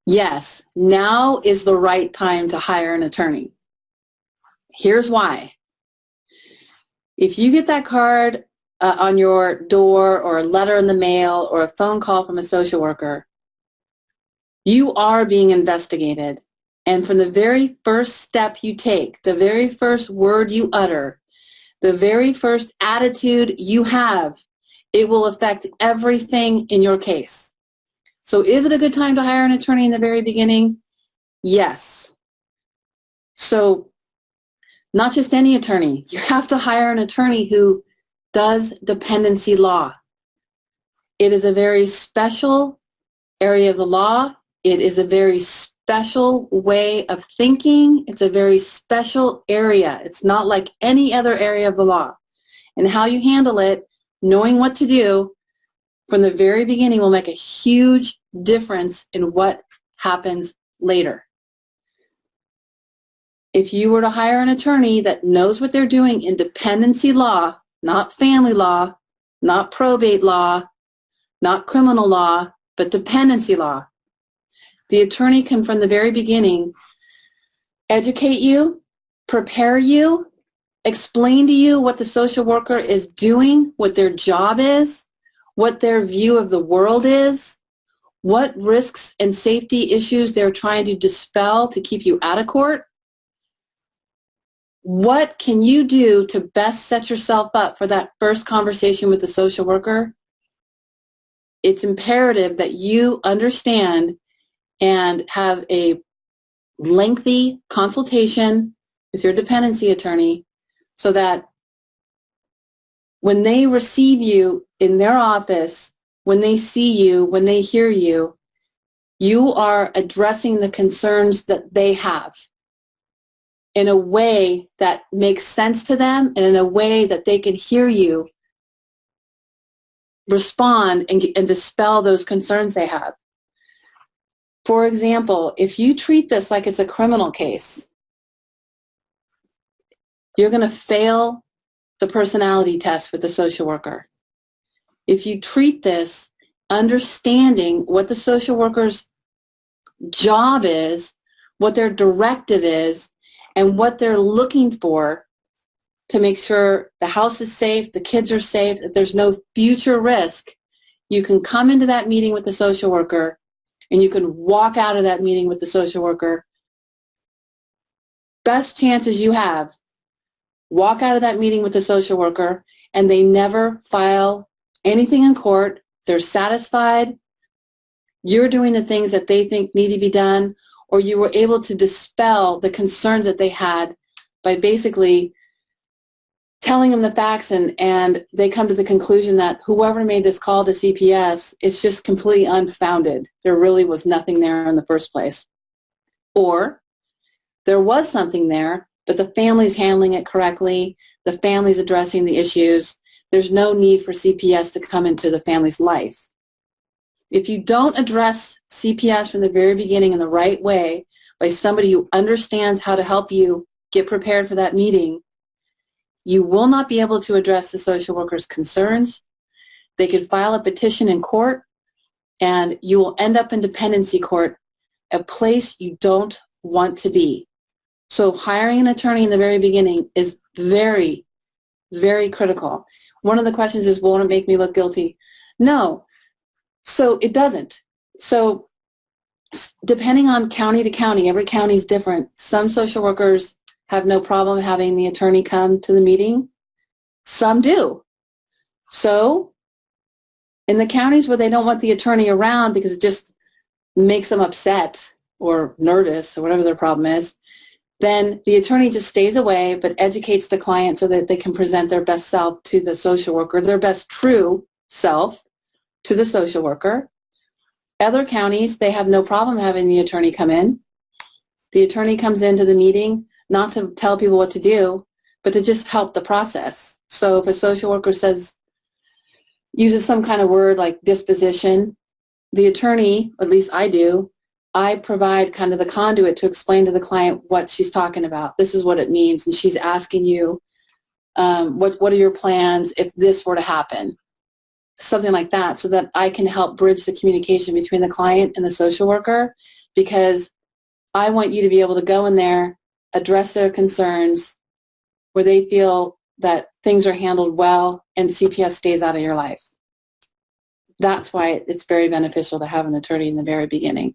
Yes, now is the right time to hire an attorney. Here's why. If you get that card on your door, or a letter in the mail, or a phone call from a social worker, you are being investigated. And from the very first step you take, the very first word you utter, the very first attitude you have, it will affect everything in your case. So is it a good time to hire an attorney in the very beginning? Yes. So not just any attorney. You have to hire an attorney who does dependency law. It is a very special area of the law. It is a very special way of thinking. It's a very special area. It's not like any other area of the law. And how you handle it, knowing what to do from the very beginning, will make a huge difference in what happens later. If you were to hire an attorney that knows what they're doing in dependency law, not family law, not probate law, not criminal law, but dependency law, the attorney can, from the very beginning, educate you, prepare you, explain to you what the social worker is doing, what their job is, what their view of the world is, what risks and safety issues they're trying to dispel to keep you out of court. What can you do to best set yourself up for that first conversation with the social worker? It's imperative that you understand and have a lengthy consultation with your dependency attorney, so that when they receive you in their office, when they see you, when they hear you, you are addressing the concerns that they have in a way that makes sense to them, and in a way that they can hear you respond and dispel those concerns they have. For example, if you treat this like it's a criminal case, you're going to fail the personality test with the social worker. If you treat this understanding what the social worker's job is, what their directive is, and what they're looking for to make sure the house is safe, the kids are safe, that there's no future risk, you can come into that meeting with the social worker, and you can walk out of that meeting with the social worker. Best chances you have, walk out of that meeting with the social worker, and they never file anything in court. They're satisfied. You're doing the things that they think need to be done, or you were able to dispel the concerns that they had by basically telling them the facts, and they come to the conclusion that whoever made this call to CPS, it's just completely unfounded. There really was nothing there in the first place. Or there was something there, but the family's handling it correctly, the family's addressing the issues. There's no need for CPS to come into the family's life. If you don't address CPS from the very beginning in the right way, by somebody who understands how to help you get prepared for that meeting, you will not be able to address the social worker's concerns. They could file a petition in court, and you will end up in dependency court, a place you don't want to be. So hiring an attorney in the very beginning is very, very critical. One of the questions is, won't it make me look guilty? No. So it doesn't. So depending on county to county, every county is different. Some social workers have no problem having the attorney come to the meeting. Some do. So in the counties where they don't want the attorney around because it just makes them upset or nervous or whatever their problem is, then the attorney just stays away but educates the client so that they can present their best self to the social worker, their best true self to the social worker. Other counties, they have no problem having the attorney come in. The attorney comes into the meeting not to tell people what to do, but to just help the process. So if a social worker uses some kind of word like disposition, the attorney, at least I do, I provide kind of the conduit to explain to the client what she's talking about. This is what it means, and she's asking you, what are your plans if this were to happen? something like that, so that I can help bridge the communication between the client and the social worker, because I want you to be able to go in there, address their concerns where they feel that things are handled well and CPS stays out of your life. That's why it's very beneficial to have an attorney in the very beginning.